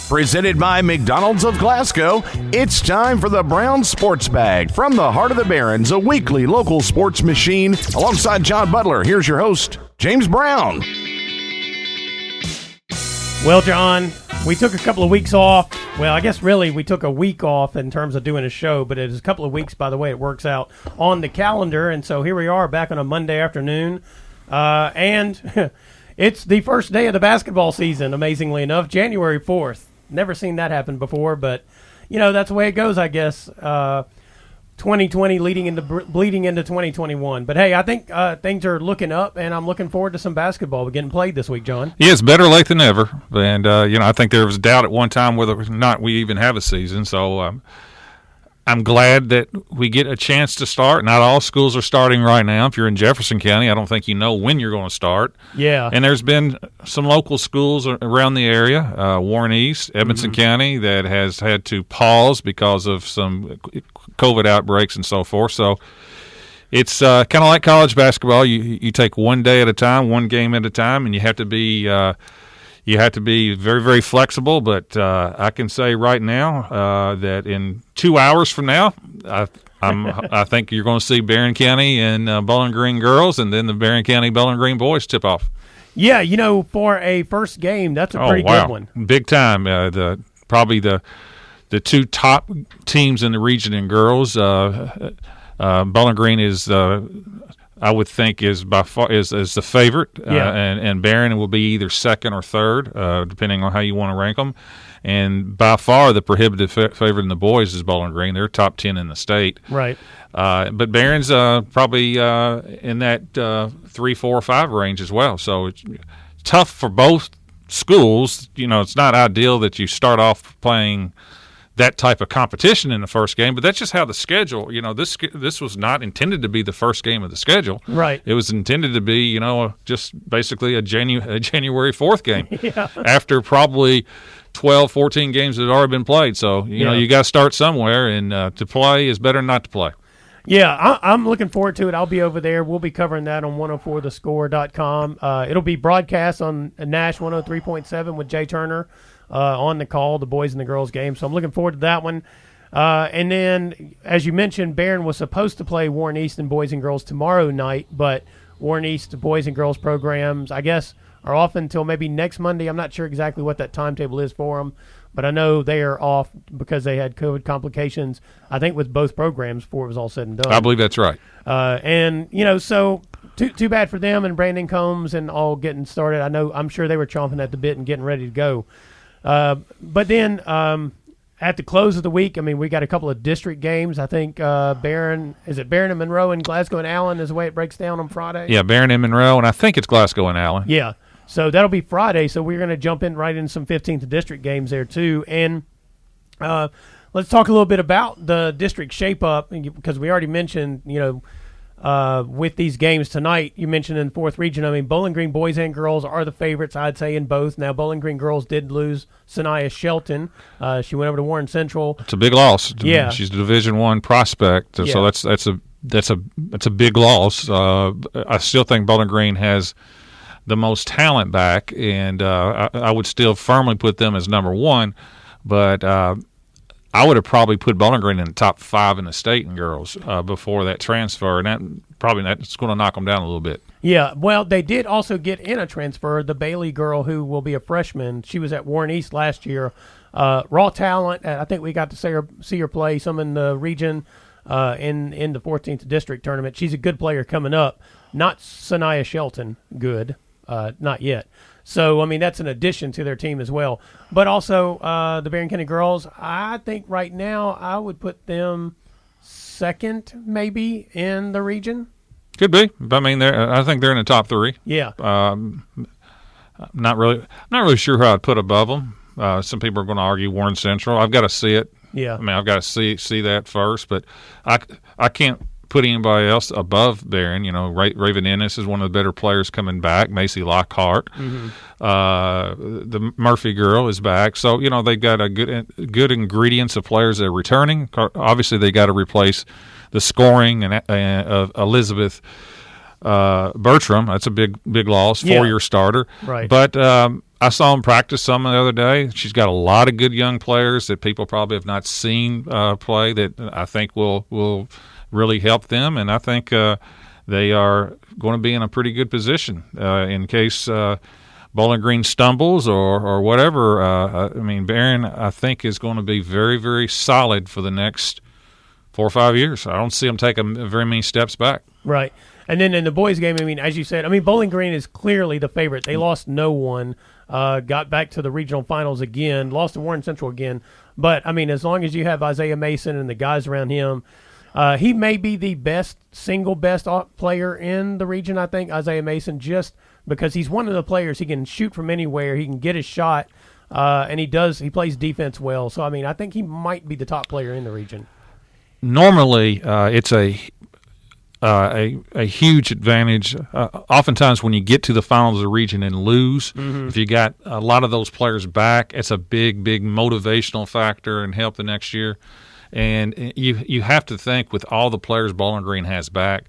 Presented by McDonald's of Glasgow, it's time for the Brown Sports Bag from the heart of the Barrens, a weekly local sports machine. Alongside John Butler, here's your host, James Brown. Well, John, we took a couple of weeks off. Well, I guess really we took a week off in terms of doing a show, but it is a couple of weeks by the way it works out on the calendar. And so here we are back on a Monday afternoon. And it's the first day of the basketball season, amazingly enough, January 4th. Never seen that happen before, but, you know, that's the way it goes, I guess. 2020 bleeding into 2021. But, hey, I think things are looking up, and I'm looking forward to some basketball getting played this week, John. Yeah, it's better late than never. And, I think there was doubt at one time whether or not we even have a season. So I'm glad that we get a chance to start. Not all schools are starting right now. If you're in Jefferson County, I don't think you know when you're going to start. Yeah. And there's been some local schools around the area, Warren East, Edmonson County, that has had to pause because of some COVID outbreaks and so forth. So it's kind of like college basketball. You take one day at a time, one game at a time, and you have to be very, very flexible. But I can say right now that in 2 hours from now, I think you're going to see Barron County and Bowling Green girls, and then the Barron County Bowling Green boys tip off. Yeah, for a first game, that's a pretty good one. Big time. Probably the two top teams in the region in girls. Bowling Green is. I would think is by far is the favorite, and Barron will be either second or third, depending on how you want to rank them. And by far the prohibitive favorite in the boys is Bowling Green. They're top 10 in the state. Right. But Barron's probably in that 3, 4, 5 range as well. So it's tough for both schools. It's not ideal that you start off playing that type of competition in the first game, but that's just how the schedule, this was not intended to be the first game of the schedule. Right. It was intended to be, just basically a January 4th game after probably 12, 14 games that had already been played. So, you got to start somewhere, and to play is better than not to play. Yeah, I'm looking forward to it. I'll be over there. We'll be covering that on 104thescore.com. It'll be broadcast on Nash 103.7 with Jay Turner. On the call, the boys and the girls game. So I'm looking forward to that one. And then, as you mentioned, Barron was supposed to play Warren East and boys and girls tomorrow night, but Warren East boys and girls programs, I guess, are off until maybe next Monday. I'm not sure exactly what that timetable is for them, but I know they are off because they had COVID complications, I think, with both programs before it was all said and done. I believe that's right. So too bad for them and Brandon Combs and all getting started. I'm sure they were chomping at the bit and getting ready to go. But then at the close of the week, we got a couple of district games. I think Barron and Monroe and Glasgow and Allen is the way it breaks down on Friday? Yeah, Barron and Monroe, and I think it's Glasgow and Allen. Yeah, so that'll be Friday. So we're going to jump in in some 15th district games there too. And let's talk a little bit about the district shape-up, because we already mentioned, with these games tonight, you mentioned in the 4th region, Bowling Green boys and girls are the favorites, I'd say, in both. Now, Bowling Green girls did lose Sanaya Shelton. She went over to Warren Central. It's a big loss. Yeah. She's a Division I prospect, so that's a big loss. I still think Bowling Green has the most talent back, and I would still firmly put them as number one, but I would have probably put Bowling Green in the top 5 in the state in girls before that transfer, and that's going to knock them down a little bit. Yeah, well, they did also get in a transfer, the Bailey girl who will be a freshman. She was at Warren East last year. Raw talent. I think we got to see her play some in the region in the 14th district tournament. She's a good player coming up. Not Sanaya Shelton good, not yet. So, that's an addition to their team as well. But also, the Barron County girls, I think right now I would put them second maybe in the region. Could be. I think they're in the top 3. Yeah. Not really sure who I'd put above them. Some people are going to argue Warren Central. I've got to see it. Yeah. I've got to see that first. But I can't put anybody else above Barron. Raven Ennis is one of the better players coming back. Macy Lockhart. Mm-hmm. The Murphy girl is back. So, they've got a good ingredients of players that are returning. Obviously, they got to replace the scoring of Elizabeth Bertram. That's a big loss, 4-year starter. Right. But I saw him practice some the other day. She's got a lot of good young players that people probably have not seen play that I think will really help them, and I think they are going to be in a pretty good position in case Bowling Green stumbles or whatever. I mean, Barron, I think, is going to be very, very solid for the next 4 or 5 years. I don't see them taking very many steps back. Right. And then in the boys' game, I mean, as you said, I mean, Bowling Green is clearly the favorite. They lost no one, got back to the regional finals again, lost to Warren Central again. But, I mean, as long as you have Isaiah Mason and the guys around him, he may be the single best player in the region, I think, Isaiah Mason, just because he's one of the players. He can shoot from anywhere. He can get his shot, and he plays defense well. So, I mean, I think he might be the top player in the region. Normally, it's a huge advantage. Oftentimes, when you get to the finals of the region and lose, if you got a lot of those players back, it's a big motivational factor and help the next year. And you have to think with all the players Bowling Green has back,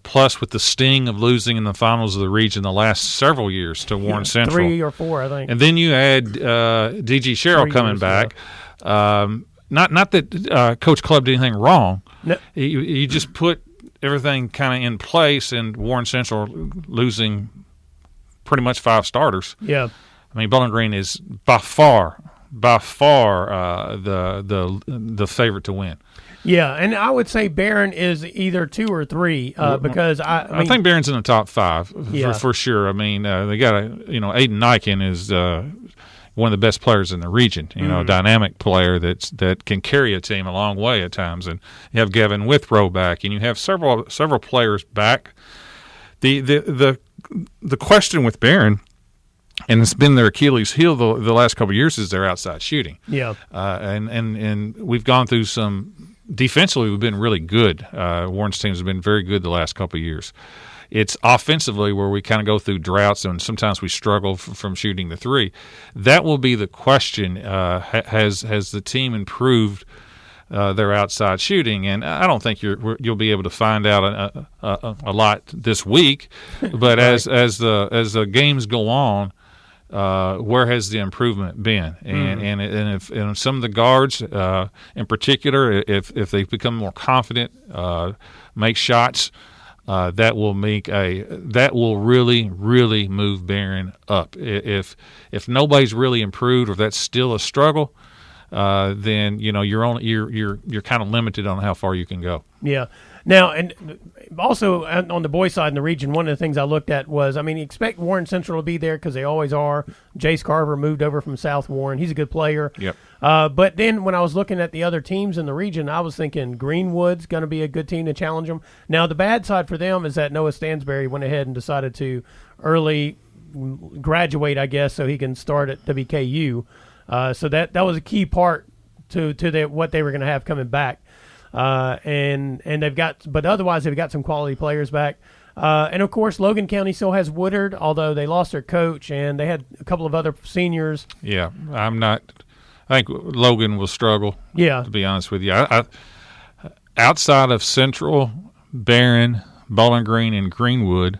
plus with the sting of losing in the finals of the region the last several years to Warren Central. 3 or 4, I think. And then you add D.G. Sherrill coming back. Not that Coach Clubb did anything wrong. No. You just put everything kind of in place, and Warren Central losing pretty much 5 starters. Yeah. I mean, Bowling Green is by far the favorite to win. Yeah, and I would say Barron is either 2 or 3 because I think Barron's in the top 5 Yeah. for sure. I mean, they got Aiden Nyken is one of the best players in the region. A dynamic player that can carry a team a long way at times. And you have Gavin Withrow back, and you have several players back. The question with Barron, and it's been their Achilles heel the last couple of years, is their outside shooting. Yeah, and we've gone through some. Defensively, we've been really good. Warren's teams have been very good the last couple of years. It's offensively where we kind of go through droughts, and sometimes we struggle from shooting the 3. That will be the question. Has the team improved their outside shooting? And I don't think you'll be able to find out a lot this week. But right. as the games go on, where has the improvement been? And if some of the guards, in particular, if they become more confident, make shots, that will really move Barron up. If nobody's really improved, or if that's still a struggle, then you're kind of limited on how far you can go. Yeah. Now, and also on the boys' side in the region, one of the things I looked at was, I mean, you expect Warren Central to be there because they always are. Jace Carver moved over from South Warren. He's a good player. Yep. But then when I was looking at the other teams in the region, I was thinking Greenwood's going to be a good team to challenge them. Now, the bad side for them is that Noah Stansberry went ahead and decided to early graduate, I guess, so he can start at WKU. So that was a key part to what they were going to have coming back. And otherwise they've got some quality players back. And of course, Logan County still has Woodard, although they lost their coach and they had a couple of other seniors. Yeah, I think Logan will struggle. Yeah, to be honest with you, I outside of Central, Barron, Bowling Green, and Greenwood,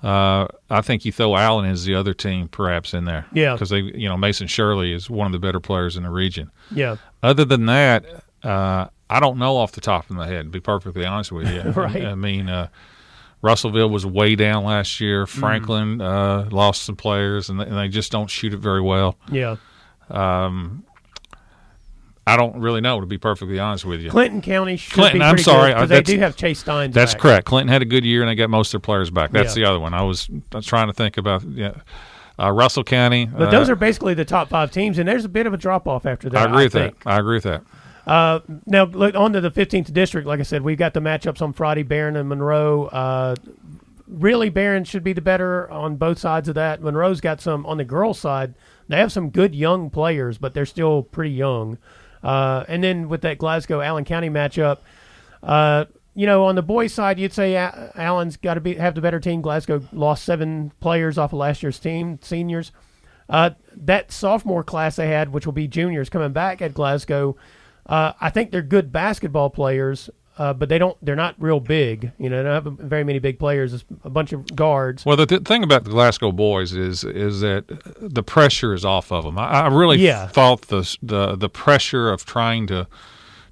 I think you throw Allen as the other team perhaps in there. Yeah, because Mason Shirley is one of the better players in the region. Yeah. Other than that, I don't know off the top of my head, to be perfectly honest with you. Right. I mean, Russellville was way down last year. Franklin lost some players, and they just don't shoot it very well. Yeah. I don't really know, to be perfectly honest with you. Clinton County should be pretty good because they do have Chase Steins That's back. correct. Clinton had a good year, and they got most of their players back. That's the other one. I was trying to think about Russell County. But those are basically the top 5 teams, and there's a bit of a drop-off after that, I agree with that. Now, look, on to the 15th district. Like I said, we've got the matchups on Friday, Barron and Monroe. Really, Barron should be the better on both sides of that. Monroe's got some, on the girls' side, they have some good young players, but they're still pretty young. And then with that Glasgow-Allen County matchup, on the boys' side, you'd say Allen's got to have the better team. Glasgow lost 7 players off of last year's team, seniors. That sophomore class they had, which will be juniors coming back at Glasgow, I think they're good basketball players, but they're not real big. They don't have very many big players. It's a bunch of guards. Well, the thing about the Glasgow boys is that the pressure is off of them. I really thought the pressure of trying to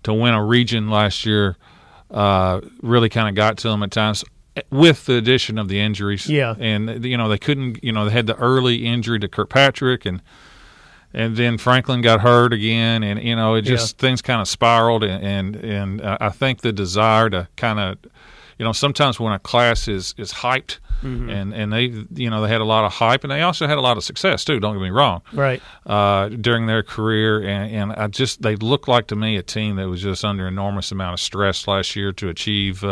win a region last year really kind of got to them at times, with the addition of the injuries. Yeah. And, they couldn't, they had the early injury to Kirkpatrick, and then Franklin got hurt again, and, it just things kind of spiraled, and I think the desire to kind of, sometimes when a class is hyped, and they, they had a lot of hype, and they also had a lot of success too, don't get me wrong. Right. During their career, and they looked like to me a team that was just under enormous amount of stress last year to achieve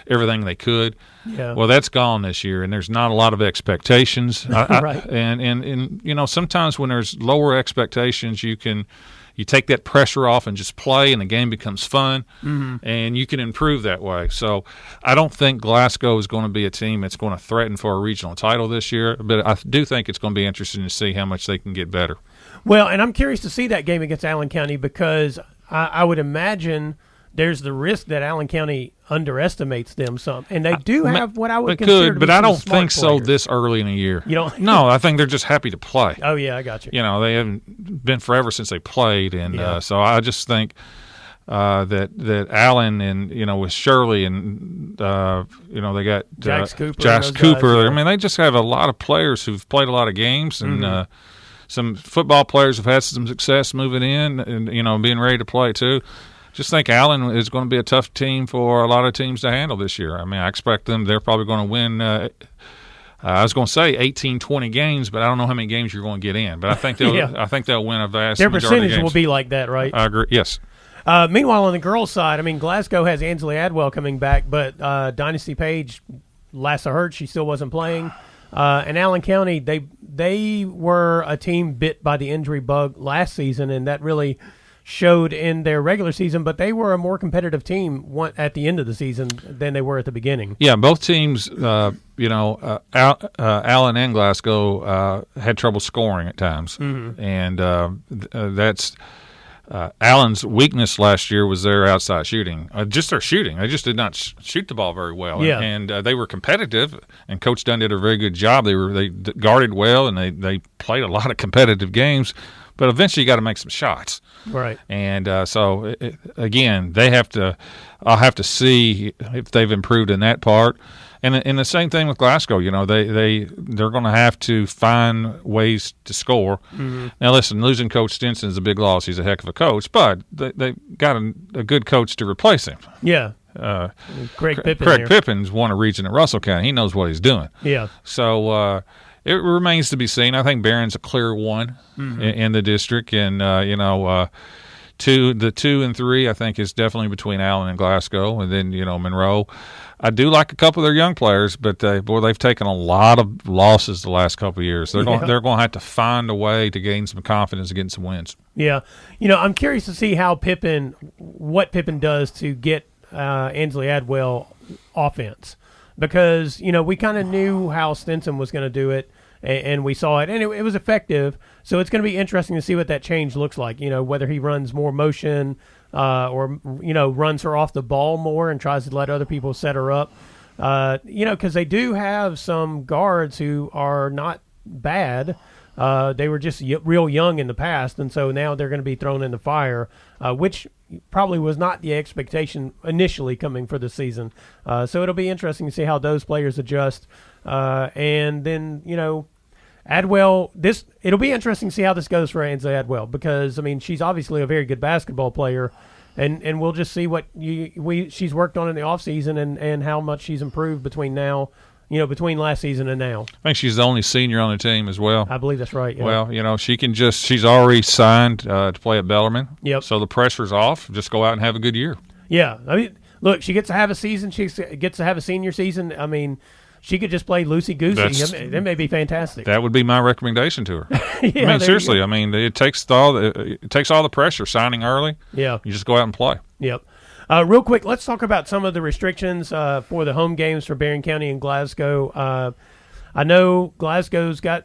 everything they could. Yeah. Well, that's gone this year, and there's not a lot of expectations. Right. And sometimes when there's lower expectations, you take that pressure off and just play, and the game becomes fun, and you can improve that way. So I don't think Glasgow is going to be a team that's going to threaten for a regional title this year, but I do think it's going to be interesting to see how much they can get better. Well, and I'm curious to see that game against Allen County, because I would imagine there's the risk that Allen County underestimates them some, and they do have what I would consider to be but I don't smart think players. so this early in the year. You don't? No, I think they're just happy to play. Oh yeah, I got you. They haven't been forever since they played, and so I just think that Allen and with Shirley and they got Jax Cooper. Guys, I mean, they just have a lot of players who've played a lot of games, and some football players have had some success moving in, and being ready to play too. Just think Allen is going to be a tough team for a lot of teams to handle this year. I mean, I expect them. They're probably going to win. I was going to say 18, 20 games, but I don't know how many games you're going to get in. But I think they'll. I think they'll win a vast Their majority of percentage games. will be like that, right? I agree. Yes. Meanwhile, on the girls' side, I mean, Glasgow has Ansley Adwell coming back, but Dynasty Page, last I heard, she still wasn't playing. And Allen County, they were a team bit by the injury bug last season, and that really showed in their regular season, but they were a more competitive team at the end of the season than they were at the beginning. Yeah, both teams, Allen and Glasgow had trouble scoring at times, and that's Allen's weakness last year was their outside shooting, just their shooting. They just did not shoot the ball very well, and they were competitive, and Coach Dunn did a very good job. They guarded well, and they played a lot of competitive games, but eventually you got to make some shots. Right. And again, I'll have to see if they've improved in that part. And the same thing with Glasgow. They're going to have to find ways to score. Now, listen, losing Coach Stinson is a big loss. He's a heck of a coach, but they got a good coach to replace him. Yeah. Craig Pippin's won a region at Russell County. He knows what he's doing. Yeah. So it remains to be seen. I think Barron's a clear one in the district, and the 2 and 3 I think is definitely between Allen and Glasgow, and then Monroe. I do like a couple of their young players, but they've taken a lot of losses the last couple of years. They're going to have to find a way to gain some confidence and get some wins. Yeah, I'm curious to see what Pippin does to get Ansley Adwell offense, because we kind of knew how Stinson was going to do it, and we saw it, and it was effective. So it's going to be interesting to see what that change looks like. Whether he runs more motion. Or runs her off the ball more and tries to let other people set her up. Because they do have some guards who are not bad. They were just real young in the past, and so now they're going to be thrown in the fire, which probably was not the expectation initially coming for the season. So it'll be interesting to see how those players adjust. And then, Adwell, it'll be interesting to see how this goes for Ansley Adwell, because she's obviously a very good basketball player, and we'll just see what she's worked on in the off season and how much she's improved between between last season and now. I think she's the only senior on the team as well. I believe that's right. Yeah. Well, she's already signed to play at Bellarmine. Yep. So the pressure's off. Just go out and have a good year. Yeah. Look, she gets to have a season. She gets to have a senior season. She could just play loosey-goosey. That may be fantastic. That would be my recommendation to her. Yeah, seriously. It takes all the pressure signing early. Yeah. You just go out and play. Yep. Real quick, let's talk about some of the restrictions for the home games for Barron County and Glasgow. I know Glasgow's got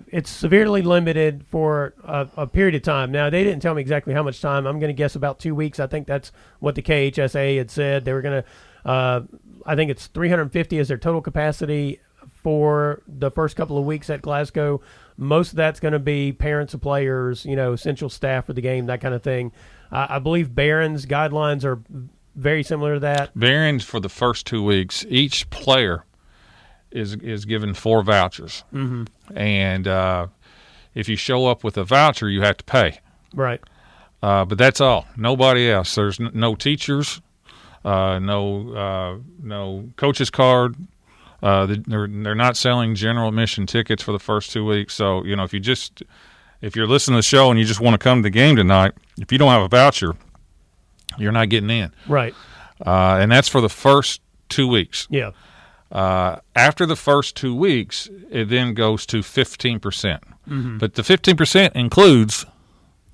it's severely limited for a period of time. Now, they didn't tell me exactly how much time. I'm going to guess about 2 weeks. I think that's what the KHSA had said. They were going to, I think it's 350 is their total capacity for the first couple of weeks at Glasgow. Most of that's going to be parents of players, essential staff for the game, that kind of thing. I believe Barron's guidelines are very similar to that. Barron's for the first 2 weeks, each player is given 4 vouchers. Mm-hmm. And if you show up with a voucher, you have to pay. Right. But that's all. Nobody else. There's no teachers, no coach's card. They're not selling general admission tickets for the first 2 weeks. So, if you're listening to the show and you just want to come to the game tonight, if you don't have a voucher, you're not getting in. Right. And that's for the first 2 weeks. Yeah. After the first 2 weeks, it then goes to 15%. Mm-hmm. But the 15% includes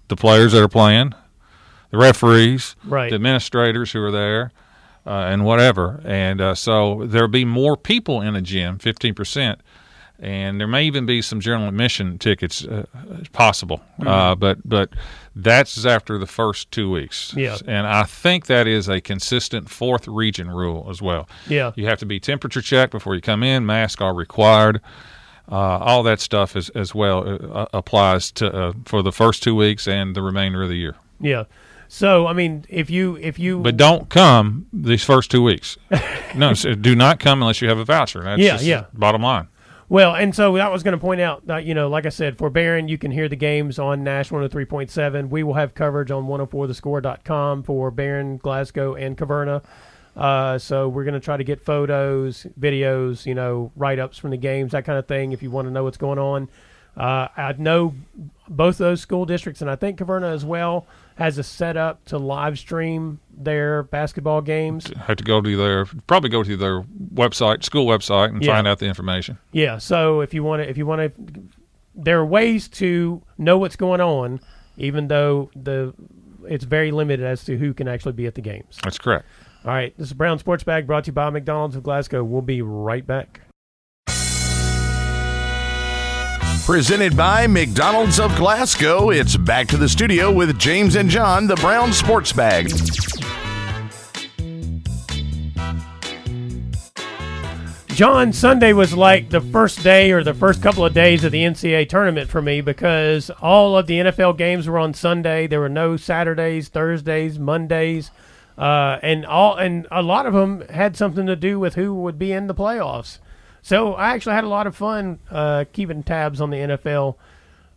the players that are playing, the referees, right, the administrators who are there, and whatever. And so there'll be more people in a gym, 15%, and there may even be some general admission tickets possible. Mm-hmm. But that's after the first 2 weeks. Yeah. And I think that is a consistent 4th region rule as well. Yeah. You have to be temperature checked before you come in. Masks are required. All that stuff as well applies to for the first 2 weeks and the remainder of the year. Yeah. So, I mean, if you But don't come these first 2 weeks. No, so do not come unless you have a voucher. That's just bottom line. Well, and so I was going to point out that, like I said, for Barron, you can hear the games on Nash 103.7. We will have coverage on 104thescore.com for Barron, Glasgow, and Caverna. So we're going to try to get photos, videos, write-ups from the games, that kind of thing, if you want to know what's going on. I know both those school districts, and I think Caverna as well, has a setup to live stream their basketball games. Have to go to their website, school website, and find out the information. Yeah. So if you want to, there are ways to know what's going on, even though it's very limited as to who can actually be at the games. That's correct. All right. This is Brown Sports Bag brought to you by McDonald's of Glasgow. We'll be right back. Presented by McDonald's of Glasgow, it's back to the studio with James and John, the Brown Sports Bag. John, Sunday was like the first day or the first couple of days of the NCAA tournament for me because all of the NFL games were on Sunday. There were no Saturdays, Thursdays, Mondays, and a lot of them had something to do with who would be in the playoffs. So I actually had a lot of fun keeping tabs on the NFL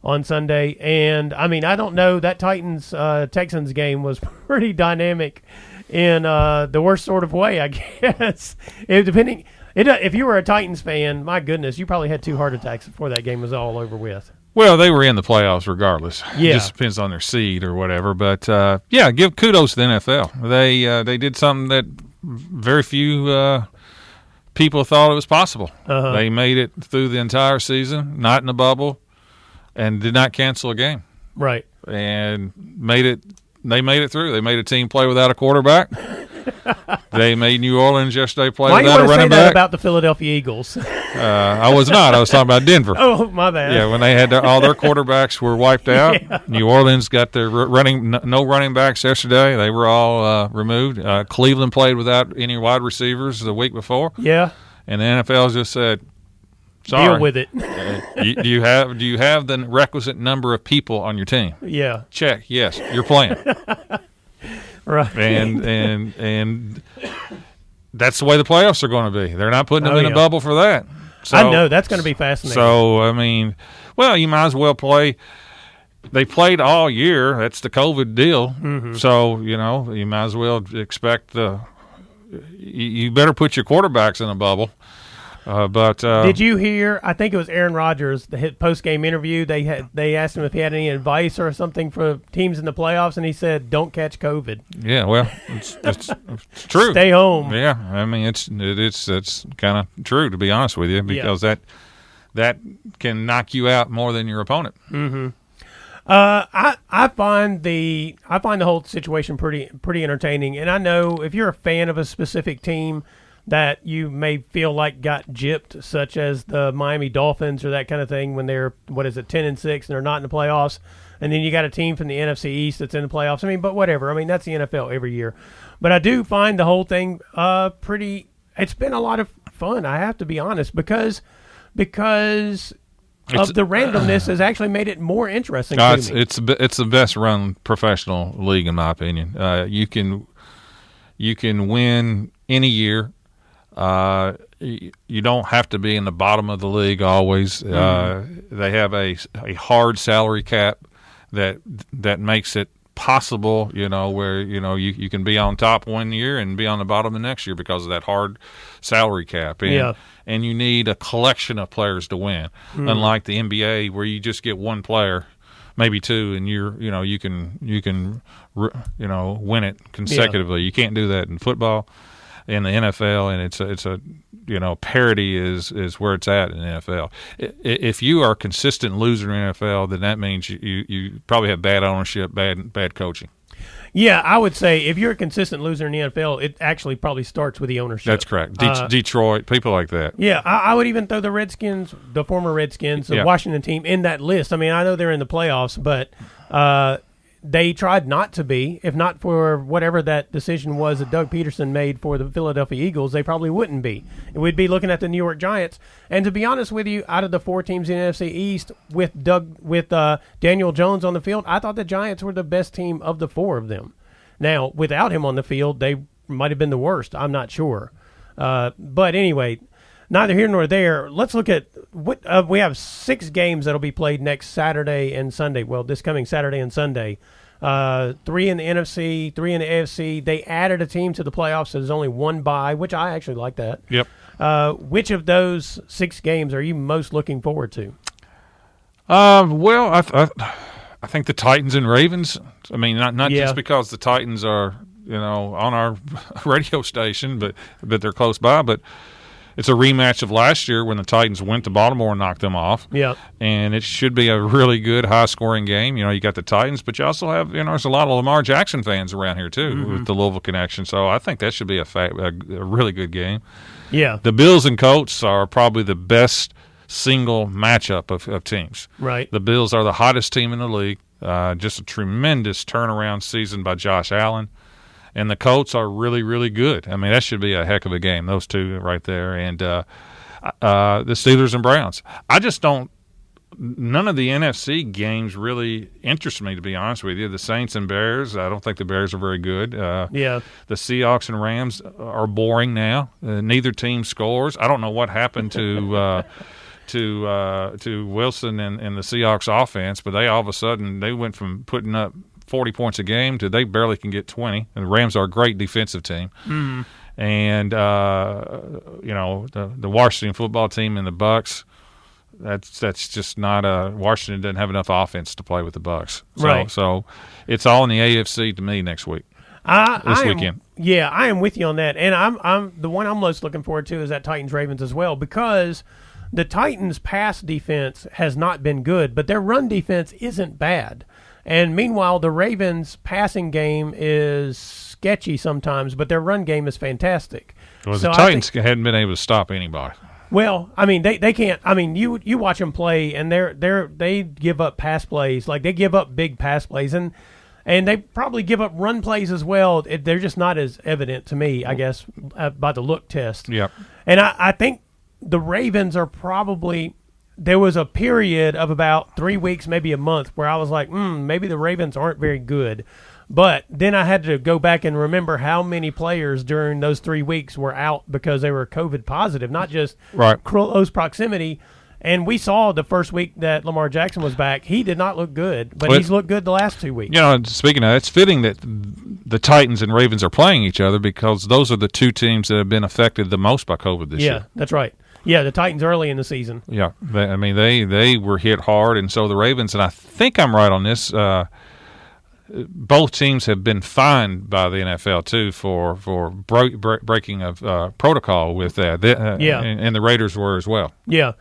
on Sunday. And, I mean, I don't know. That Titans-Texans game was pretty dynamic in the worst sort of way, I guess. If you were a Titans fan, my goodness, you probably had 2 heart attacks before that game was all over with. Well, they were in the playoffs regardless. Yeah. It just depends on their seed or whatever. But, give kudos to the NFL. They did something that very few people thought it was possible. Uh-huh. They made it through the entire season, not in a bubble, and did not cancel a game. Right. And they made it through. They made a team play without a quarterback. They made New Orleans yesterday play without a running back. Why do you want to say that about the Philadelphia Eagles? I was not. I was talking about Denver. Oh, my bad. Yeah, when they had all their quarterbacks were wiped out. Yeah. New Orleans got their no running backs yesterday. They were all removed. Cleveland played without any wide receivers the week before. Yeah. And the NFL just said, sorry. Deal with it. Do you have the requisite number of people on your team? Yeah. Check. Yes, you're playing. Right. And that's the way the playoffs are going to be. They're not putting them in a bubble for that. So, I know. That's going to be fascinating. So, I mean, you might as well play. They played all year. That's the COVID deal. Mm-hmm. So, you might as well expect you better put your quarterbacks in a bubble. But did you hear? I think it was Aaron Rodgers. The post-game interview. They asked him if he had any advice or something for teams in the playoffs, and he said, "Don't catch COVID." Yeah, well, it's true. Stay home. Yeah, I mean it's kind of true, to be honest with you, because that can knock you out more than your opponent. Mm-hmm. I find the whole situation pretty entertaining, and I know if you're a fan of a specific team, that you may feel like got gypped, such as the Miami Dolphins or that kind of thing when they're 10-6 and they're not in the playoffs, and then you got a team from the NFC East that's in the playoffs. I mean, but whatever. I mean, that's the NFL every year. But I do find the whole thing pretty. It's been a lot of fun. I have to be honest because of the randomness has actually made it more interesting. To me. It's the best run professional league in my opinion. You can win any year. You don't have to be in the bottom of the league always. They have a hard salary cap that makes it possible, where you can be on top one year and be on the bottom the next year because of that hard salary cap. And you need a collection of players to win, unlike the NBA where you just get one player, maybe two, and you can win it consecutively. You can't do that in football, in the NFL, and it's a parity is where it's at in the NFL. If you are a consistent loser in the NFL, then that means you probably have bad ownership, bad coaching. Yeah, I would say if you're a consistent loser in the NFL, it actually probably starts with the ownership. That's correct. Detroit, people like that. Yeah, I would even throw the Redskins, the former Redskins, the Washington team in that list. I mean, I know they're in the playoffs, but they tried not to be. If not for whatever that decision was that Doug Peterson made for the Philadelphia Eagles, they probably wouldn't be. We'd be looking at the New York Giants. And to be honest with you, out of the four teams in the NFC East with Daniel Jones on the field, I thought the Giants were the best team of the four of them. Now, without him on the field, they might have been the worst. I'm not sure. But anyway, neither here nor there. Let's look at what we have 6 games that'll be played next Saturday and Sunday. Well, this coming Saturday and Sunday. 3 in the NFC, 3 in the AFC. They added a team to the playoffs, so there's only one bye, which I actually like that. Yep. Which of those 6 games are you most looking forward to? Well, I think the Titans and Ravens. I mean, not just because the Titans are on our radio station, but they're close by, but it's a rematch of last year when the Titans went to Baltimore and knocked them off. Yeah. And it should be a really good, high-scoring game. You got the Titans, but you also have, there's a lot of Lamar Jackson fans around here, too, with the Louisville connection. So I think that should be a really good game. Yeah. The Bills and Colts are probably the best single matchup of teams. Right. The Bills are the hottest team in the league. Just a tremendous turnaround season by Josh Allen. And the Colts are really, really good. I mean, that should be a heck of a game, those two right there. And the Steelers and Browns. I just don't – none of the NFC games really interest me, to be honest with you. The Saints and Bears, I don't think the Bears are very good. The Seahawks and Rams are boring now. Neither team scores. I don't know what happened to Wilson and the Seahawks offense, but they all of a sudden they went from putting up 40 points a game to they barely can get 20. And the Rams are a great defensive team. Mm-hmm. And the Washington football team and the Bucks, that's just not Washington doesn't have enough offense to play with the Bucks. Right. So it's all in the AFC to me next week. This weekend. Yeah, I am with you on that. And I'm the one I'm most looking forward to is that Titans Ravens as well, because the Titans pass defense has not been good, but their run defense isn't bad. And meanwhile, the Ravens' passing game is sketchy sometimes, but their run game is fantastic. Well, the Titans hadn't been able to stop anybody. Well, I mean, they can't. I mean, you watch them play, and they give up pass plays, like they give up big pass plays, and they probably give up run plays as well. They're just not as evident to me, I guess, by the look test. Yep. And I think the Ravens are probably. There was a period of about 3 weeks, maybe a month, where I was like, maybe the Ravens aren't very good. But then I had to go back and remember how many players during those 3 weeks were out because they were COVID positive, not just close proximity. And we saw the first week that Lamar Jackson was back, he did not look good, but he's looked good the last 2 weeks. Speaking of that, it's fitting that the Titans and Ravens are playing each other because those are the two teams that have been affected the most by COVID this year. Yeah, that's right. Yeah, the Titans early in the season. Yeah, they were hit hard, and so the Ravens, and I think I'm right on this, both teams have been fined by the NFL, too, for breaking of protocol with that. And the Raiders were as well. Yeah.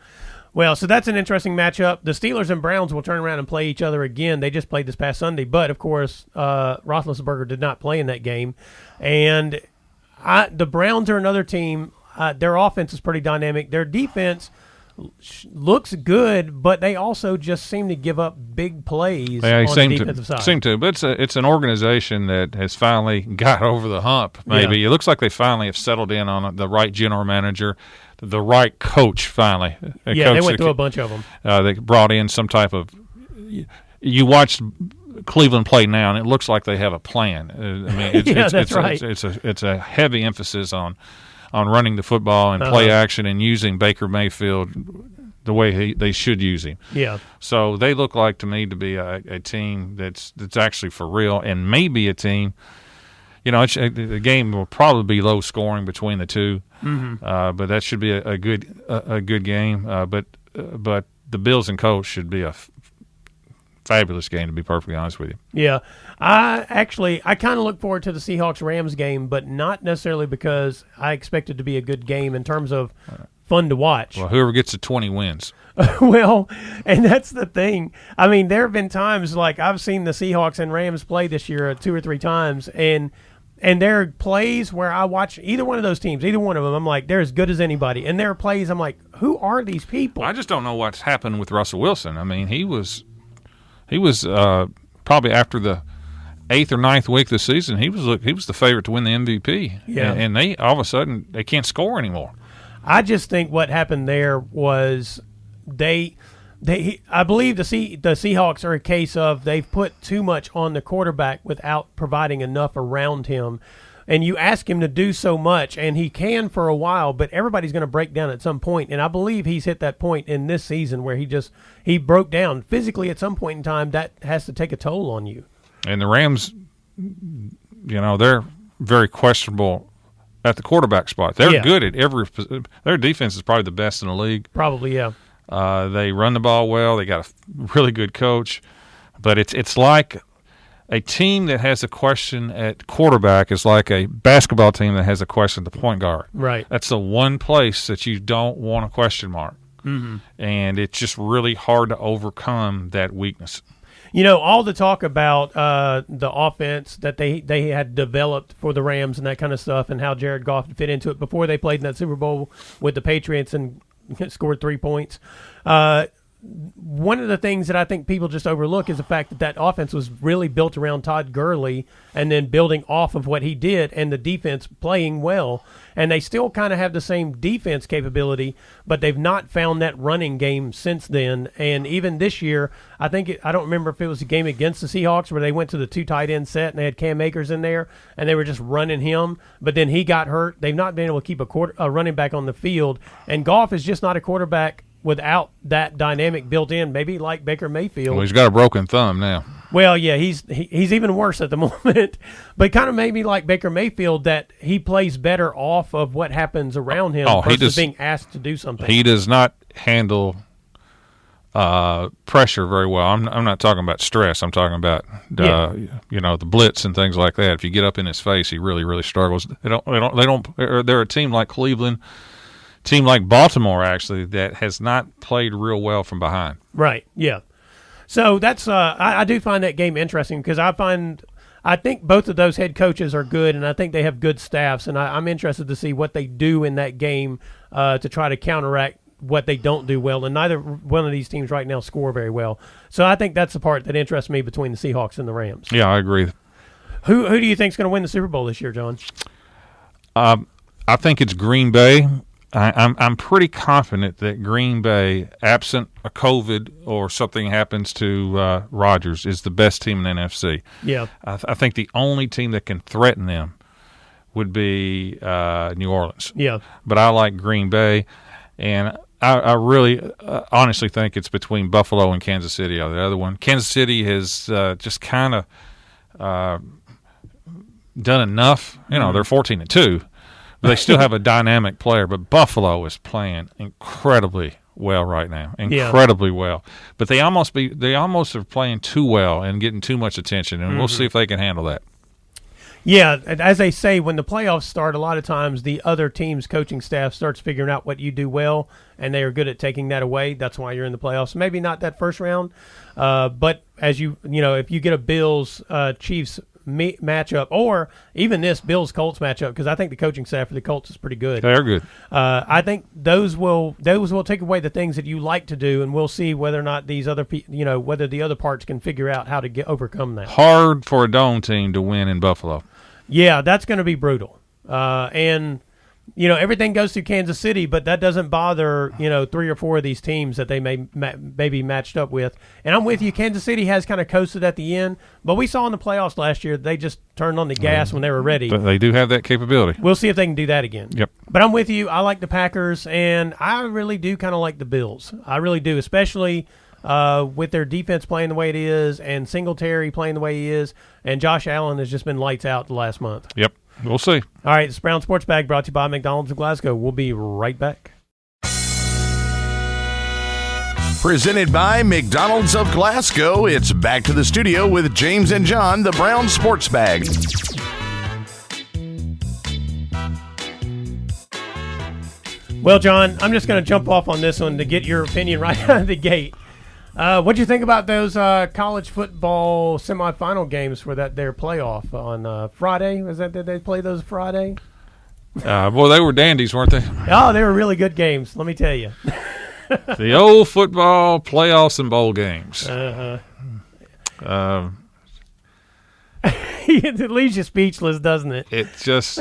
Well, so that's an interesting matchup. The Steelers and Browns will turn around and play each other again. They just played this past Sunday, but, of course, Roethlisberger did not play in that game. And The Browns are another team. Their offense is pretty dynamic. Their defense looks good, but they also just seem to give up big plays on the defensive side. Seem to, but it's an organization that has finally got over the hump. Maybe it looks like they finally have settled in on the right general manager, the right coach. Finally, they went through a bunch of them. They brought in some type of. You watched Cleveland play now, and it looks like they have a plan. I mean, that's right. It's a heavy emphasis on running the football and play action and using Baker Mayfield the way they should use him. Yeah. So they look like to me to be a team that's actually for real, and maybe a team. The game will probably be low scoring between the two, but that should be a good game. But the Bills and Colts should be a fabulous game, to be perfectly honest with you. Yeah. I kind of look forward to the Seahawks-Rams game, but not necessarily because I expect it to be a good game in terms of fun to watch. Well, whoever gets to 20 wins. Well, and that's the thing. I mean, there have been times like I've seen the Seahawks and Rams play this year 2 or 3 times, and there are plays where I watch either one of those teams, either one of them, I'm like, they're as good as anybody. And there are plays I'm like, who are these people? I just don't know what's happened with Russell Wilson. I mean, he was probably after the 8th or 9th week of the season, he was the favorite to win the MVP. Yeah. And they all of a sudden they can't score anymore. I just think what happened there was I believe the Seahawks are a case of they've put too much on the quarterback without providing enough around him. And you ask him to do so much, and he can for a while, but everybody's going to break down at some point. And I believe he's hit that point in this season where he broke down physically at some point in time. That has to take a toll on you. And the Rams, they're very questionable at the quarterback spot. They're good at their defense is probably the best in the league. Probably, yeah. They run the ball well. They got a really good coach. But it's like a team that has a question at quarterback is like a basketball team that has a question at the point guard. Right. That's the one place that you don't want a question mark. Mm-hmm. And it's just really hard to overcome that weakness. All the talk about the offense that they had developed for the Rams and that kind of stuff and how Jared Goff fit into it before they played in that Super Bowl with the Patriots and scored 3 points. One of the things that I think people just overlook is the fact that offense was really built around Todd Gurley and then building off of what he did and the defense playing well. And they still kind of have the same defense capability, but they've not found that running game since then. And even this year, I don't remember if it was a game against the Seahawks where they went to the 2 tight end set and they had Cam Akers in there and they were just running him, but then he got hurt. They've not been able to keep a running back on the field. And Goff is just not a quarterback without that dynamic built in, maybe like Baker Mayfield. Well, he's got a broken thumb now. Well, yeah, he's even worse at the moment. But kind of maybe like Baker Mayfield that he plays better off of what happens around him versus being asked to do something. He does not handle pressure very well. I'm not talking about stress. I'm talking about the blitz and things like that. If you get up in his face, he really, really struggles. They're a team like Cleveland. Team like Baltimore, actually, that has not played real well from behind. Right, yeah. So that's I do find that game interesting because I think both of those head coaches are good, and I think they have good staffs, and I'm interested to see what they do in that game to try to counteract what they don't do well, and neither one of these teams right now score very well. So I think that's the part that interests me between the Seahawks and the Rams. Yeah, I agree. Who do you think is going to win the Super Bowl this year, John? I think it's Green Bay. I'm pretty confident that Green Bay, absent a COVID or something happens to Rodgers, is the best team in the NFC. Yeah, I think the only team that can threaten them would be New Orleans. Yeah, but I like Green Bay, and I really honestly think it's between Buffalo and Kansas City. The other one, Kansas City has just kind of done enough. They're 14-2. They still have a dynamic player, but Buffalo is playing incredibly well right now, incredibly well. But they almost are playing too well and getting too much attention, and we'll see if they can handle that. Yeah, as they say, when the playoffs start, a lot of times the other team's coaching staff starts figuring out what you do well, and they are good at taking that away. That's why you're in the playoffs. Maybe not that first round, but as if you get a Bills Chiefs matchup, or even this Bills-Colts matchup, because I think the coaching staff for the Colts is pretty good. They're good. I think those will take away the things that you like to do, and we'll see whether or not these other whether the other parts can figure out how to overcome that. Hard for a Dome team to win in Buffalo. Yeah, that's going to be brutal. And everything goes through Kansas City, but that doesn't bother 3 or 4 of these teams that they may be matched up with. And I'm with you. Kansas City has kind of coasted at the end, but we saw in the playoffs last year they just turned on the gas when they were ready. But they do have that capability. We'll see if they can do that again. Yep. But I'm with you. I like the Packers, and I really do kind of like the Bills. I really do, especially with their defense playing the way it is, and Singletary playing the way he is, and Josh Allen has just been lights out the last month. Yep. We'll see. All right, this Brown Sports Bag brought to you by McDonald's of Glasgow. We'll be right back. Presented by McDonald's of Glasgow, it's back to the studio with James and John, the Brown Sports Bag. Well, John, I'm just going to jump off on this one to get your opinion right out of the gate. What'd you think about those college football semifinal games for their playoff on Friday? Did they play those Friday? Boy, they were dandies, weren't they? Oh, they were really good games, let me tell you. The old football playoffs and bowl games. It leaves you speechless, doesn't it? It just...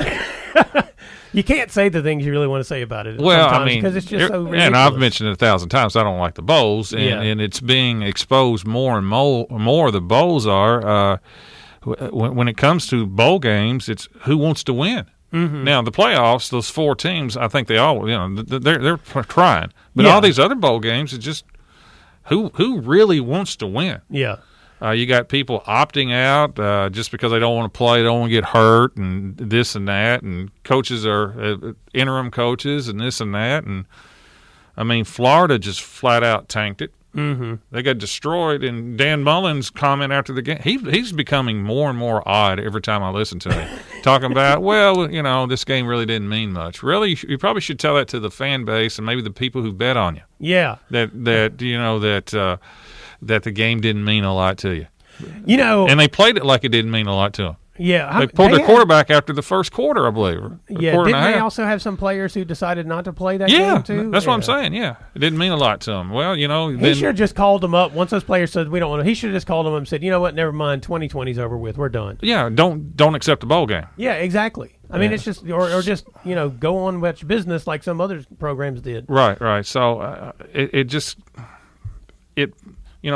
You can't say the things you really want to say about it. Well, I mean, because it's just so ridiculous. And I've mentioned it 1,000 times. I don't like the bowls, and it's being exposed more and more. The bowls are when it comes to bowl games. It's who wants to win. Mm-hmm. Now the playoffs, those 4 teams, I think they all they're trying, but all these other bowl games, it's just who really wants to win. Yeah. You got people opting out just because they don't want to play, they don't want to get hurt, and this and that, and coaches are interim coaches and this and that. And, I mean, Florida just flat out tanked it. Mm-hmm. They got destroyed, and Dan Mullen's comment after the game, he's becoming more and more odd every time I listen to him. Talking about, this game really didn't mean much. Really, you probably should tell that to the fan base and maybe the people who bet on you. Yeah. That the game didn't mean a lot to you. And they played it like it didn't mean a lot to them. Yeah. They pulled their quarterback after the first quarter, I believe. Didn't they also have some players who decided not to play that game too? That's what I'm saying, yeah. It didn't mean a lot to them. Well, he should have just called them up. Once those players said, we don't want to, he should have just called them up and said, you know what, never mind, 2020's over with, we're done. Yeah, don't accept the bowl game. Yeah, exactly. I mean, it's just, or just, go on with your business like some other programs did. Right. So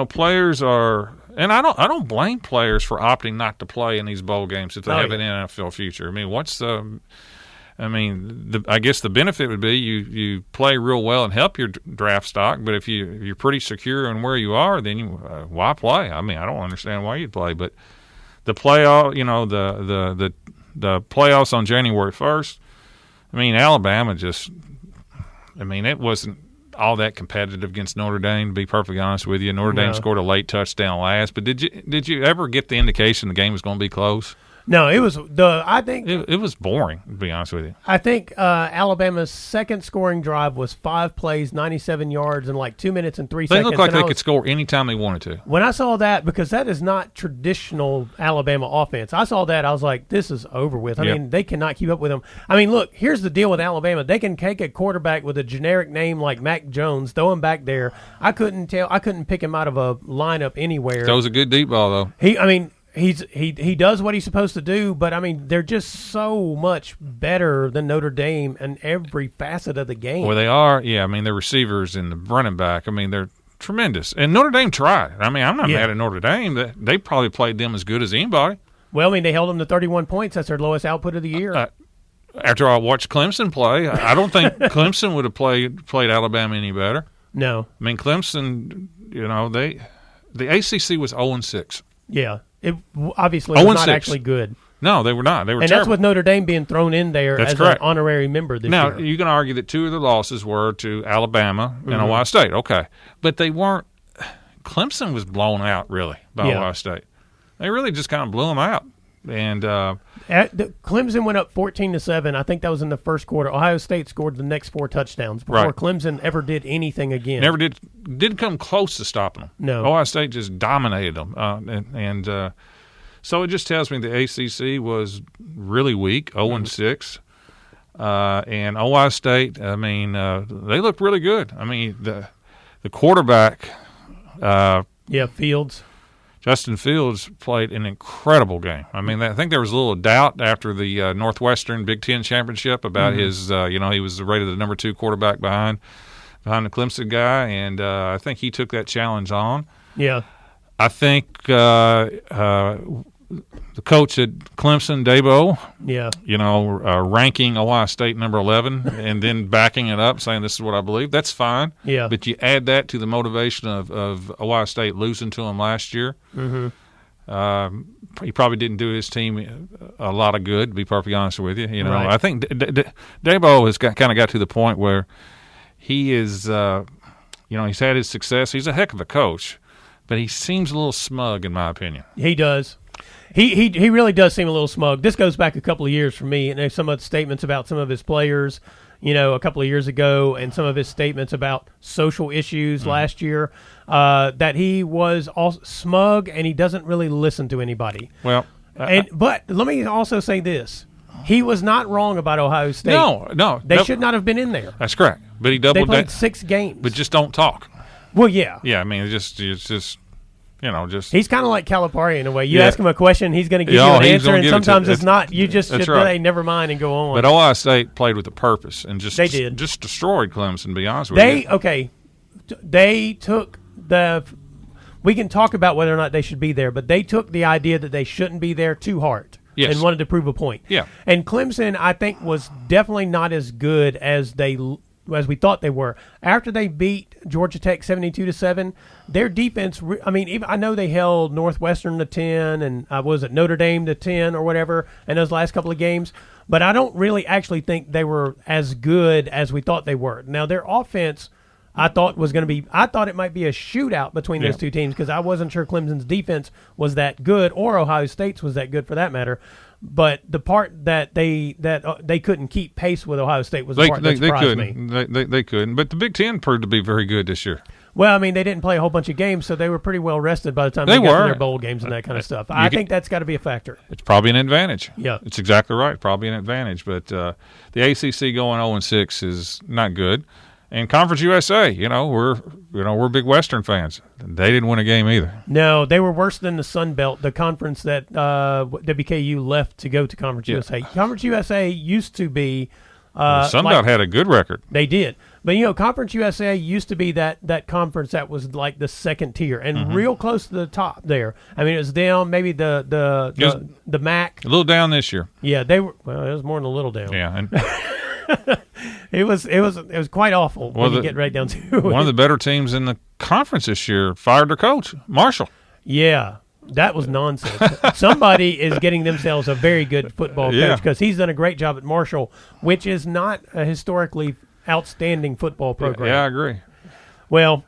players are, and I don't blame players for opting not to play in these bowl games if they have an NFL future. I mean, I guess the benefit would be you play real well and help your draft stock. But if you're pretty secure in where you are, then why play? I mean, I don't understand why you'd play. But the playoff, the playoffs on January 1st. I mean, Alabama it wasn't all that competitive against Notre Dame, to be perfectly honest with you. Notre Dame scored a late touchdown last, but did you ever get the indication the game was going to be close? No, it was I think it was boring, to be honest with you. I think Alabama's second scoring drive was 5 plays, 97 yards, in like 2 minutes and 3 seconds. They looked like they could score anytime they wanted to. When I saw that, because that is not traditional Alabama offense, I saw that, I was like, this is over with. I mean, they cannot keep up with them. I mean, look, here's the deal with Alabama. They can take a quarterback with a generic name like Mac Jones, throw him back there. I couldn't pick him out of a lineup anywhere. That was a good deep ball, though. He does what he's supposed to do, but, I mean, they're just so much better than Notre Dame in every facet of the game. Well, they are. Yeah, I mean, the receivers and the running back, I mean, they're tremendous. And Notre Dame tried. I mean, I'm not mad at Notre Dame. They probably played them as good as anybody. Well, I mean, they held them to 31 points. That's their lowest output of the year. After I watched Clemson play, I don't think Clemson would have played Alabama any better. No. I mean, Clemson, the ACC was 0-6. Yeah. It obviously was not actually good. No, they were not. They were and terrible. That's with Notre Dame being thrown in there as an honorary member this year. Now, you can argue that 2 of the losses were to Alabama and Ohio State. Okay. But they weren't – Clemson was blown out, really, by Ohio State. They really just kind of blew them out. And Clemson went up 14-7. I think that was in the first quarter. Ohio State scored the next 4 touchdowns before Clemson ever did anything again. Never did come close to stopping them. No. Ohio State just dominated them. So it just tells me the ACC was really weak, 0-6. And Ohio State, I mean, they looked really good. I mean, the quarterback, Fields. Justin Fields played an incredible game. I mean, I think there was a little doubt after the Northwestern Big Ten championship about his, he was rated the number 2 quarterback behind the Clemson guy, and I think he took that challenge on. Yeah. I think the coach at Clemson, Dabo, ranking Ohio State number 11 and then backing it up, saying this is what I believe, that's fine. Yeah. But you add that to the motivation of Ohio State losing to them last year. Mm-hmm. He probably didn't do his team a lot of good, to be perfectly honest with you. Right. I think Dabo has kind of got to the point where he is, he's had his success. He's a heck of a coach, but he seems a little smug, in my opinion. He does. He really does seem a little smug. This goes back a couple of years for me, and there's some of the statements about some of his players, a couple of years ago, and some of his statements about social issues last year, that he was all smug and he doesn't really listen to anybody. Well, but let me also say this. He was not wrong about Ohio State. No. They should not have been in there. That's correct. But he doubled They played that. 6 games. But just don't talk. Well, yeah. Yeah, I mean, it's just He's kind of like Calipari in a way. You ask him a question, he's going to give you an he's answer, gonna and give it to sometimes you. it's not. You just should right. never mind and go on. But Ohio State played with a purpose and just destroyed Clemson, to be honest with you. They took the – we can talk about whether or not they should be there, but they took the idea that they shouldn't be there to heart. Yes. And wanted to prove a point. Yeah. And Clemson, I think, was definitely not as good as we thought they were. After they beat Georgia Tech 72-7, their defense, I know they held Northwestern to 10 and Notre Dame to 10 or whatever in those last couple of games, but I don't really actually think they were as good as we thought they were. Now, their offense, I thought it might be a shootout between those two teams because I wasn't sure Clemson's defense was that good or Ohio State's was that good for that matter. But the part that they couldn't keep pace with Ohio State was the part that surprised me. They couldn't. But the Big Ten proved to be very good this year. Well, I mean, they didn't play a whole bunch of games, so they were pretty well rested by the time they got to their bowl games and that kind of stuff. I think that's got to be a factor. It's probably an advantage. Yeah. It's exactly right. Probably an advantage. But the ACC going 0-6 is not good. And Conference USA, we're big Western fans. They didn't win a game either. No, they were worse than the Sun Belt, the conference that WKU left to go to Conference USA. Conference USA used to be the Sun Belt had a good record. They did. But, Conference USA used to be that conference that was like the second tier and real close to the top there. I mean, it was down maybe the MAC. A little down this year. Yeah, they were. Well, it was more than a little down. Yeah, and it was quite awful when you get right down to it. One of the better teams in the conference this year fired their coach, Marshall. Yeah, that was nonsense. Somebody is getting themselves a very good football coach because he's done a great job at Marshall, which is not a historically outstanding football program. Yeah, I agree. Well,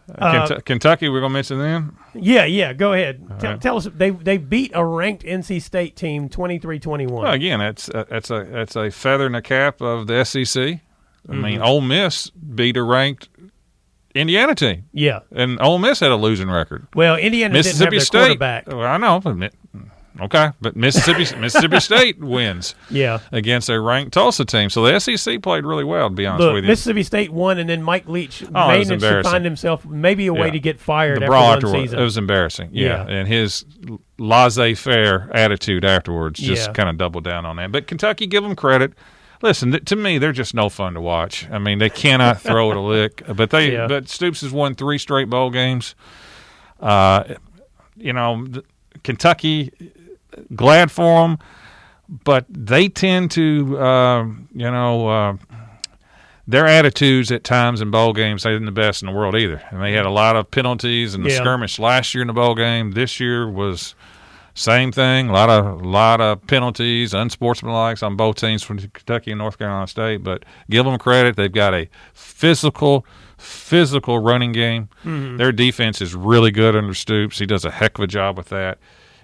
Kentucky, we're going to mention them? Yeah, go ahead. Tell us, they beat a ranked NC State team 23-21. Well, again, that's a feather in the cap of the SEC. I mean, Ole Miss beat a ranked Indiana team. Yeah. And Ole Miss had a losing record. Well, Indiana Mississippi didn't have their quarterback. Well, I know. Okay, but Mississippi State wins against a ranked Tulsa team. So the SEC played really well, to be honest with you. Mississippi State won, and then Mike Leach managed to find himself maybe a way to get fired after one season. It was embarrassing, and his laissez-faire attitude afterwards just kind of doubled down on that. But Kentucky, give them credit. Listen, to me, they're just no fun to watch. I mean, they cannot throw it a lick. But but Stoops has won 3 straight bowl games. Kentucky, glad for them, but they tend to, their attitudes at times in bowl games ain't the best in the world either. And they had a lot of penalties in the skirmish last year in the bowl game. This year was same thing, a lot of penalties, unsportsmanlike on both teams from Kentucky and North Carolina State. But give them credit; they've got a physical running game. Mm-hmm. Their defense is really good under Stoops. He does a heck of a job with that.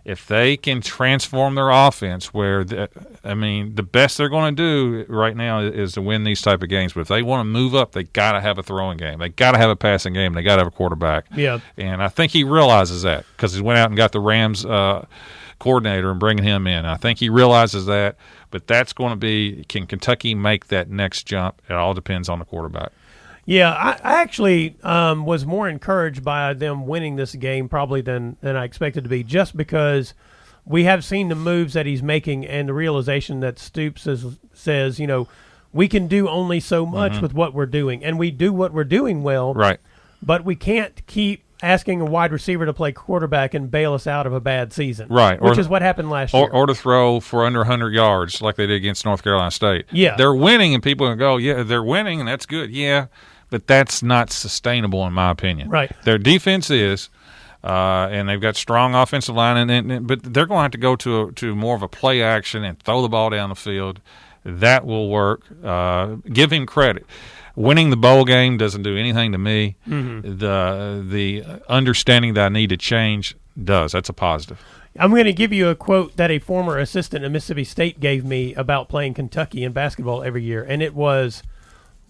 If they can transform their offense, the best they're going to do right now is to win these type of games. But if they want to move up, they got to have a throwing game. They got to have a passing game. They got to have a quarterback. Yeah. And I think he realizes that because he went out and got the Rams coordinator and bringing him in. I think he realizes that. But that's going to be, can Kentucky make that next jump? It all depends on the quarterback. Yeah, I actually was more encouraged by them winning this game probably than I expected to be, just because we have seen the moves that he's making and the realization that Stoops says, we can do only so much with what we're doing, and we do what we're doing well. Right. But we can't keep asking a wide receiver to play quarterback and bail us out of a bad season. Right. Which is what happened last year. Or to throw for under 100 yards like they did against North Carolina State. Yeah. They're winning, and people are going to go, yeah, they're winning, and that's good. Yeah. But that's not sustainable in my opinion. Right. Their defense is, and they've got strong offensive line, but they're going to have to go to more of a play action and throw the ball down the field. That will work. Give him credit. Winning the bowl game doesn't do anything to me. Mm-hmm. The understanding that I need to change does. That's a positive. I'm going to give you a quote that a former assistant at Mississippi State gave me about playing Kentucky in basketball every year, and it was,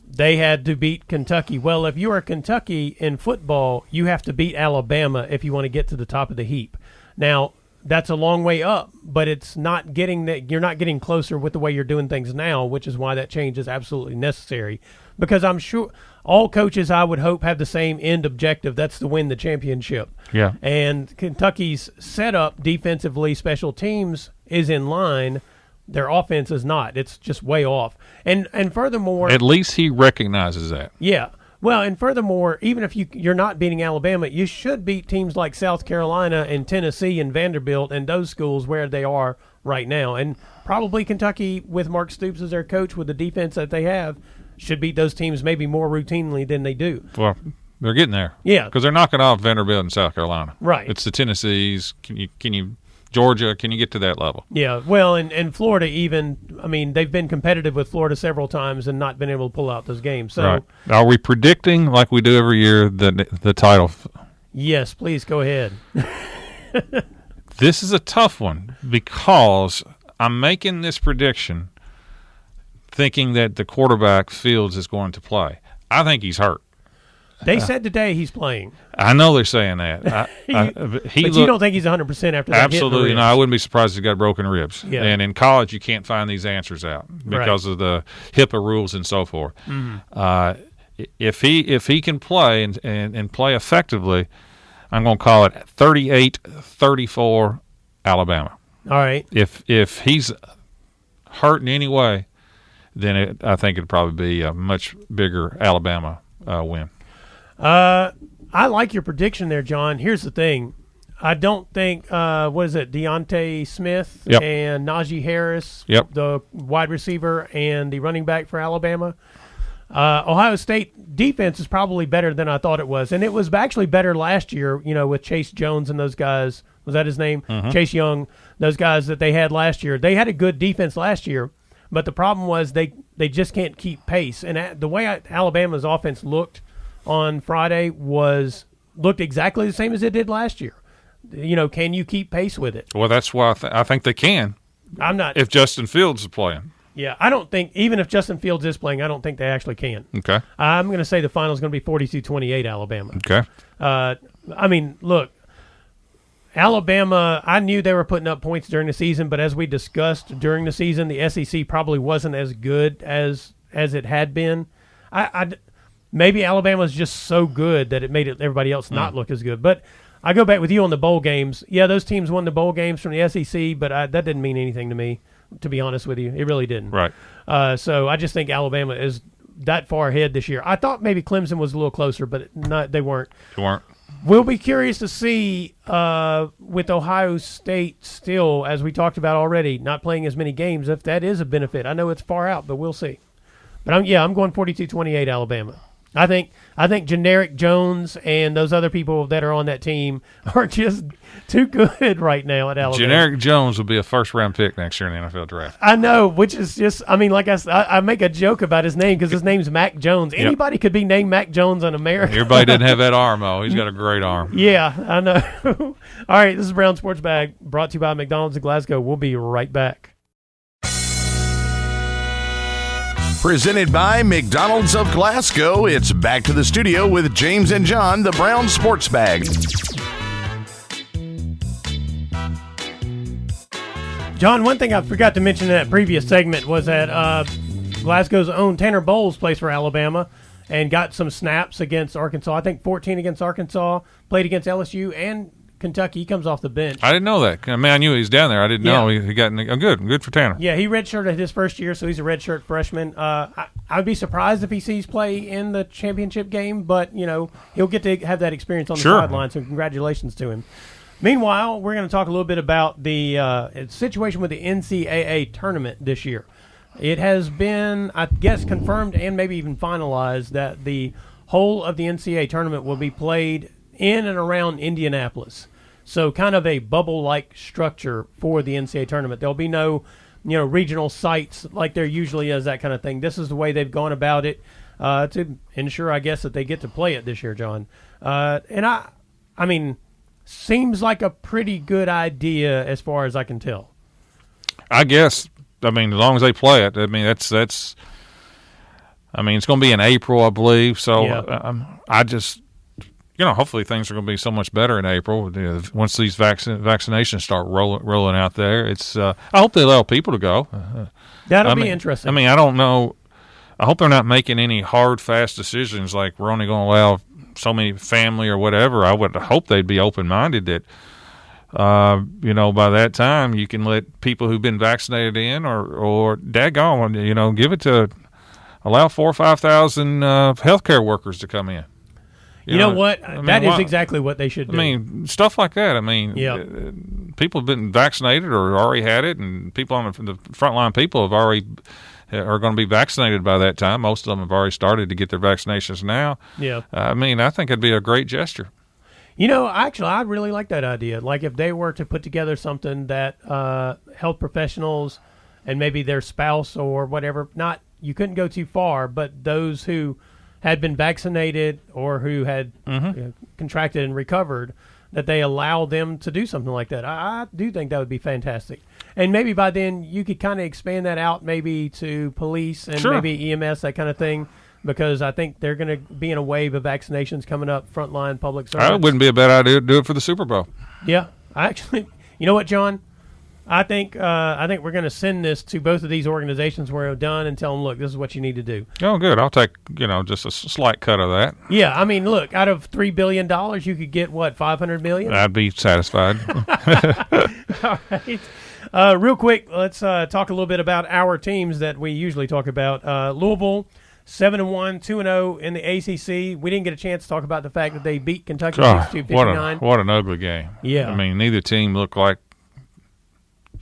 they had to beat Kentucky. Well, if you are Kentucky in football, you have to beat Alabama if you want to get to the top of the heap. Now, that's a long way up, but it's not getting that. You're not getting closer with the way you're doing things now, which is why that change is absolutely necessary. Because I'm sure all coaches, I would hope, have the same end objective. That's to win the championship. Yeah. And Kentucky's setup defensively, special teams is in line. Their offense is not. It's just way off. And furthermore, at least he recognizes that. Yeah. Well, and furthermore, even if you're not beating Alabama, you should beat teams like South Carolina and Tennessee and Vanderbilt and those schools where they are right now. And probably Kentucky, with Mark Stoops as their coach, with the defense that they have, should beat those teams maybe more routinely than they do. Well, they're getting there. Yeah. Because they're knocking off Vanderbilt and South Carolina. Right. It's the Tennessees. Can you Georgia, can you get to that level? Yeah, well, and Florida even, I mean, they've been competitive with Florida several times and not been able to pull out those games. So, right. Are we predicting, like we do every year, the title? Yes, please go ahead. This is a tough one because I'm making this prediction thinking that the quarterback Fields is going to play. I think he's hurt. They said today he's playing. I know they're saying that. But you don't think he's 100% after that? Absolutely not. I wouldn't be surprised if he's got broken ribs. Yeah. And in college, you can't find these answers out because of the HIPAA rules and so forth. Mm-hmm. If he can play and play effectively, I'm going to call it 38-34 Alabama. All right. If he's hurt in any way, then I think it'd probably be a much bigger Alabama win. I like your prediction there, John. Here's the thing. I don't think, Deontay Smith and Najee Harris, the wide receiver and the running back for Alabama. Ohio State defense is probably better than I thought it was. And it was actually better last year, with Chase Jones and those guys. Was that his name? Mm-hmm. Chase Young, those guys that they had last year. They had a good defense last year, but the problem was they just can't keep pace. And the way Alabama's offense looked on Friday looked exactly the same as it did last year. Can you keep pace with it? Well, that's why I think they can. I'm not. If Justin Fields is playing. Yeah, I don't think, even if Justin Fields is playing, I don't think they actually can. Okay. I'm going to say the final is going to be 42-28 Alabama. Okay. Look, Alabama, I knew they were putting up points during the season, but as we discussed during the season, the SEC probably wasn't as good as it had been. Maybe Alabama's just so good that it made everybody else not look as good. But I go back with you on the bowl games. Yeah, those teams won the bowl games from the SEC, but that didn't mean anything to me, to be honest with you. It really didn't. Right. So I just think Alabama is that far ahead this year. I thought maybe Clemson was a little closer, but they weren't. They weren't. We'll be curious to see with Ohio State still, as we talked about already, not playing as many games, if that is a benefit. I know it's far out, but we'll see. But I'm going 42-28 Alabama. I think Generic Jones and those other people that are on that team are just too good right now at Alabama. Generic Jones will be a first-round pick next year in the NFL draft. I know, which is just, I mean, like I make a joke about his name because his name's Mac Jones. Anybody could be named Mac Jones in America. Everybody doesn't have that arm, though. He's got a great arm. Yeah, I know. All right, this is Brown Sports Bag, brought to you by McDonald's of Glasgow. We'll be right back. Presented by McDonald's of Glasgow, it's back to the studio with James and John, the Brown Sports Bag. John, one thing I forgot to mention in that previous segment was that Glasgow's own Tanner Bowles plays for Alabama and got some snaps against Arkansas. I think 14 against Arkansas, played against LSU and Kentucky. He comes off the bench. I didn't know that. I mean, I knew he was down there. I didn't know he got good for Tanner. Yeah, he redshirted his first year, so he's a redshirt freshman. I'd be surprised if he sees play in the championship game, but he'll get to have that experience on the sideline. So congratulations to him. Meanwhile, we're going to talk a little bit about the situation with the NCAA tournament this year. It has been, I guess, confirmed and maybe even finalized that the whole of the NCAA tournament will be played in and around Indianapolis. So kind of a bubble-like structure for the NCAA tournament. There'll be no, regional sites like there usually is, that kind of thing. This is the way they've gone about it to ensure, I guess, that they get to play it this year, John. And I mean, seems like a pretty good idea as far as I can tell. I guess. I mean, as long as they play it. I mean, that's. I mean, it's going to be in April, I believe. So I just. Hopefully things are going to be so much better in April once these vaccinations start rolling out there. It's I hope they allow people to go. That'll be interesting. I mean, I don't know. I hope they're not making any hard, fast decisions like we're only going to allow so many family or whatever. I would hope they'd be open-minded that, by that time you can let people who've been vaccinated in or daggone, give it to allow 4,000 or 5,000 healthcare workers to come in. You know what? That is exactly what they should do. I mean, stuff like that. I mean, people have been vaccinated or already had it, and people on the frontline people are going to be vaccinated by that time. Most of them have already started to get their vaccinations now. Yeah. I mean, I think it'd be a great gesture. Actually, I'd really like that idea. Like if they were to put together something that health professionals and maybe their spouse or whatever, you couldn't go too far, but those who had been vaccinated or who had contracted and recovered, that they allow them to do something like that. I do think that would be fantastic. And maybe by then you could kind of expand that out maybe to police and maybe EMS, that kind of thing, because I think they're going to be in a wave of vaccinations coming up, frontline public service. It wouldn't be a bad idea to do it for the Super Bowl. Yeah. You know what, John? I think we're going to send this to both of these organizations when we're done and tell them, look, this is what you need to do. Oh, good. I'll take, just a slight cut of that. Yeah, I mean, look, out of $3 billion, you could get, what, $500 million? I'd be satisfied. All right. Real quick, let's talk a little bit about our teams that we usually talk about. Louisville, 7-1, 2-0 in the ACC. We didn't get a chance to talk about the fact that they beat Kentucky 62-59. What an ugly game. Yeah. I mean, neither team looked like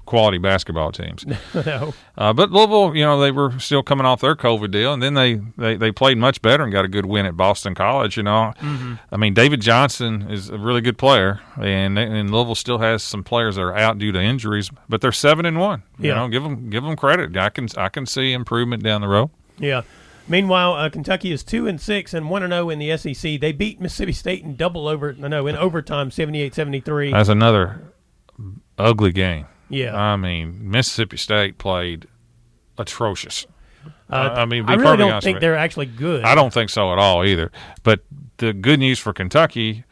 quality basketball teams. No. But Louisville, they were still coming off their COVID deal, and then they played much better and got a good win at Boston College. I mean, David Johnson is a really good player, and Louisville still has some players that are out due to injuries, but they're 7-1. Yeah. Give them credit. I can see improvement down the road. Yeah. Meanwhile, Kentucky is 2-6 and 1-0 in the SEC. They beat Mississippi State in overtime, 78-73. That's another ugly game. Yeah. I mean, Mississippi State played atrocious. I really don't think they're actually good. I don't think so at all either. But the good news for Kentucky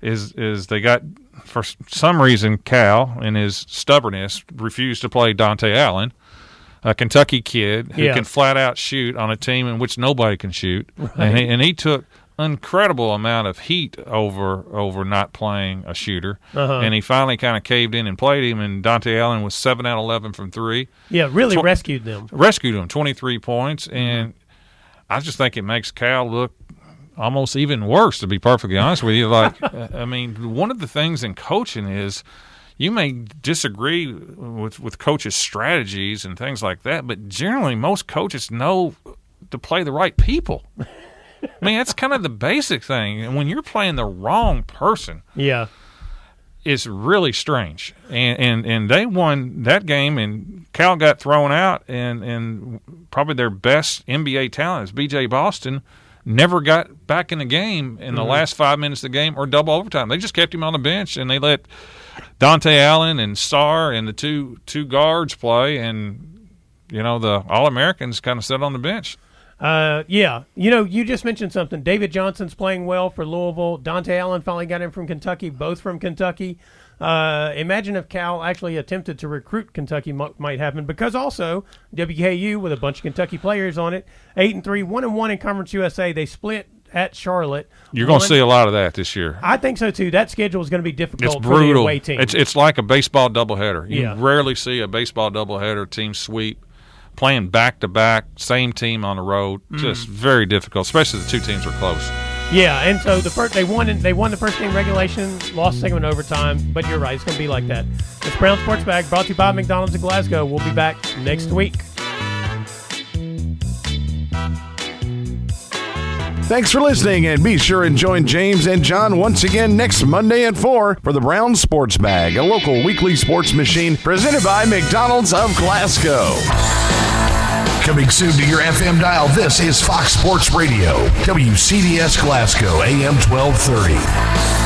is they got, for some reason, Cal, in his stubbornness, refused to play Dante Allen, a Kentucky kid who can flat out shoot on a team in which nobody can shoot. Right. And he took incredible amount of heat over not playing a shooter, and he finally kind of caved in and played him, and Dante Allen was 7 out of 11 from 3. Yeah, really rescued them. 23 points, and I just think it makes Cal look almost even worse, to be perfectly honest with you. Like, I mean, one of the things in coaching is you may disagree with coaches' strategies and things like that, but generally most coaches know to play the right people. I mean, that's kind of the basic thing. And when you're playing the wrong person, Yeah. it's really strange. And they won that game, and Cal got thrown out, and probably their best NBA talent is B.J. Boston. Never got back in the game in the last 5 minutes of the game or double overtime. They just kept him on the bench, and they let Dante Allen and Starr and the two guards play, and the All-Americans kind of sat on the bench. Yeah. You just mentioned something. David Johnson's playing well for Louisville. Dante Allen finally got in from Kentucky, both from Kentucky. Imagine if Cal actually attempted to recruit Kentucky might happen, because also WKU with a bunch of Kentucky players on it, 8-3, 1-1 in Conference USA. They split at Charlotte. You're going to see a lot of that this year. I think so too. That schedule is going to be difficult It's for the brutal. away team. It's like a baseball doubleheader. You Yeah. rarely see a baseball doubleheader team sweep, playing back-to-back, same team on the road. Just very difficult, especially the two teams are close. Yeah, and so they won the first game regulation, lost the second one overtime, but you're right, it's going to be like that. It's Brown Sports Bag, brought to you by McDonald's in Glasgow. We'll be back next week. Thanks for listening, and be sure and join James and John once again next Monday at 4 for the Brown Sports Bag, a local weekly sports machine presented by McDonald's of Glasgow. Coming soon to your FM dial, this is Fox Sports Radio, WCDS Glasgow, AM 1230.